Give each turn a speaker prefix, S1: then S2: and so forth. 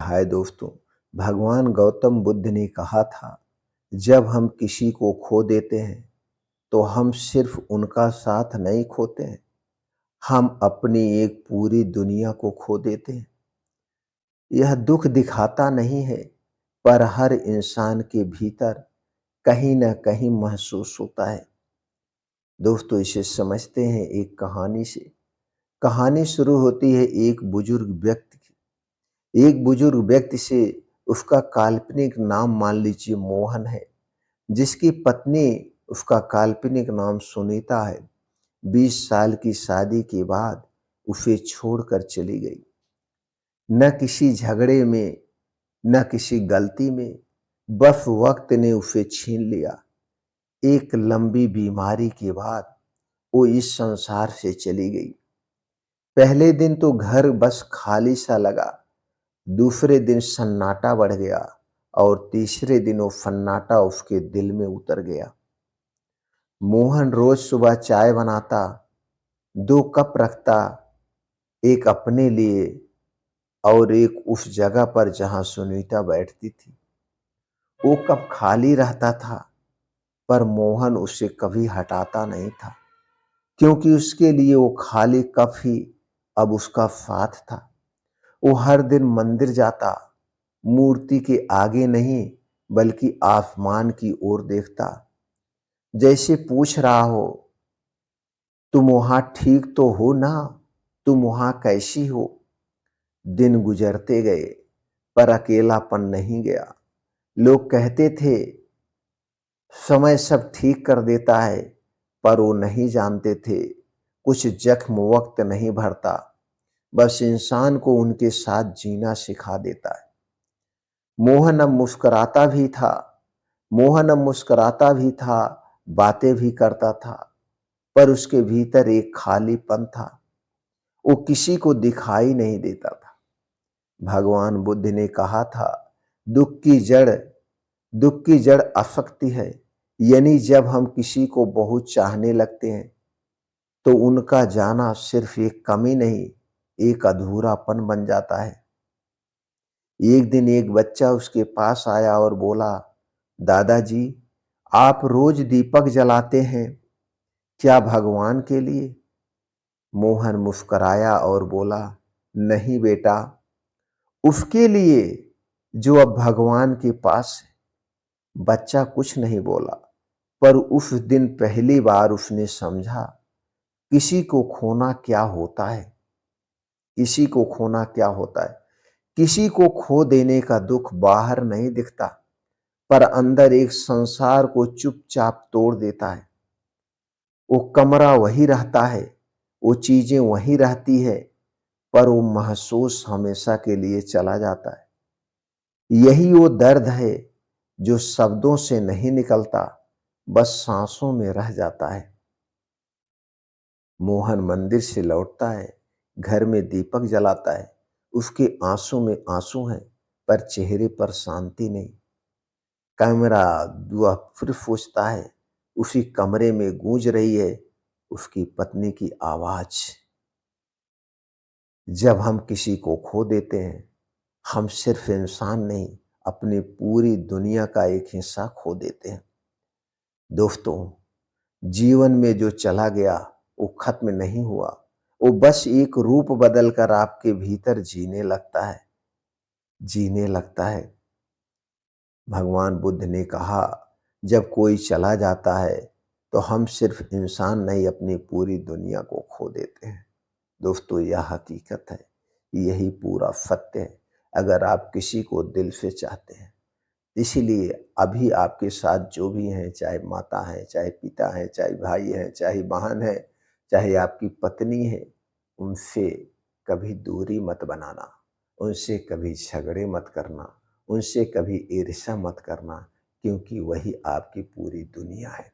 S1: हाय दोस्तों, भगवान गौतम बुद्ध ने कहा था, जब हम किसी को खो देते हैं, तो हम सिर्फ उनका साथ नहीं खोते हैं, हम अपनी एक पूरी दुनिया को खो देते हैं। यह दुख दिखाता नहीं है, पर हर इंसान के भीतर कहीं न कहीं महसूस होता है। दोस्तों, इसे समझते हैं एक कहानी से। कहानी शुरू होती है एक बुजुर्ग व्यक्ति की। एक बुजुर्ग व्यक्ति से उसका काल्पनिक नाम मान लीजिए मोहन है, जिसकी पत्नी उसका काल्पनिक नाम सुनीता है। 20 साल की शादी के बाद उसे छोड़कर चली गई। न किसी झगड़े में, न किसी गलती में, बस वक्त ने उसे छीन लिया। एक लंबी बीमारी के बाद वो इस संसार से चली गई। पहले दिन तो घर बस खाली सा लगा, दूसरे दिन सन्नाटा बढ़ गया और तीसरे दिन वो सन्नाटा उसके दिल में उतर गया। मोहन रोज सुबह चाय बनाता, 2 कप रखता, एक अपने लिए और एक उस जगह पर जहां सुनीता बैठती थी। वो कप खाली रहता था, पर मोहन उसे कभी हटाता नहीं था, क्योंकि उसके लिए वो खाली कप ही अब उसका साथ था। वो हर दिन मंदिर जाता, मूर्ति के आगे नहीं बल्कि आसमान की ओर देखता, जैसे पूछ रहा हो, तुम वहां ठीक तो हो ना? तुम वहां कैसी हो? दिन गुजरते गए, पर अकेलापन नहीं गया। लोग कहते थे समय सब ठीक कर देता है, पर वो नहीं जानते थे कुछ जख्म वक्त नहीं भरता, बस इंसान को उनके साथ जीना सिखा देता है। मोहन अब मुस्कुराता भी था, मोहन अब मुस्कुराता भी था, बातें भी करता था, पर उसके भीतर एक खालीपन था। वो किसी को दिखाई नहीं देता था। भगवान बुद्ध ने कहा था, दुख की जड़ दुख की जड़ आसक्ति है। यानी जब हम किसी को बहुत चाहने लगते हैं, तो उनका जाना सिर्फ एक कमी नहीं, एक अधूरापन बन जाता है। एक दिन एक बच्चा उसके पास आया और बोला, दादाजी, आप रोज दीपक जलाते हैं, क्या भगवान के लिए? मोहन मुस्कुराया और बोला, नहीं बेटा, उसके लिए जो अब भगवान के पास है। बच्चा कुछ नहीं बोला, पर उस दिन पहली बार उसने समझा, किसी को खोना क्या होता है। किसी को खोना क्या होता है। किसी को खो देने का दुख बाहर नहीं दिखता, पर अंदर एक संसार को चुपचाप तोड़ देता है। वो कमरा वही रहता है, वो चीजें वही रहती है, पर वो महसूस हमेशा के लिए चला जाता है। यही वो दर्द है जो शब्दों से नहीं निकलता, बस सांसों में रह जाता है। मोहन मंदिर से लौटता है, घर में दीपक जलाता है। उसके आंसू में आंसू हैं, पर चेहरे पर शांति नहीं। कैमरा दुआ फिर सोचता है, उसी कमरे में गूंज रही है उसकी पत्नी की आवाज। जब हम किसी को खो देते हैं, हम सिर्फ इंसान नहीं, अपनी पूरी दुनिया का एक हिस्सा खो देते हैं। दोस्तों, जीवन में जो चला गया वो खत्म नहीं हुआ, वो बस एक रूप बदलकर आपके भीतर जीने लगता है। भगवान बुद्ध ने कहा, जब कोई चला जाता है, तो हम सिर्फ इंसान नहीं, अपनी पूरी दुनिया को खो देते हैं। दोस्तों, यह हकीकत है, यही पूरा सत्य है, अगर आप किसी को दिल से चाहते हैं। इसीलिए अभी आपके साथ जो भी हैं, चाहे माता हैं, चाहे पिता हैं, चाहे भाई हैं, चाहे बहन है, चाहे आपकी पत्नी है, उनसे कभी दूरी मत बनाना, उनसे कभी झगड़े मत करना, उनसे कभी ईर्ष्या मत करना, क्योंकि वही आपकी पूरी दुनिया है।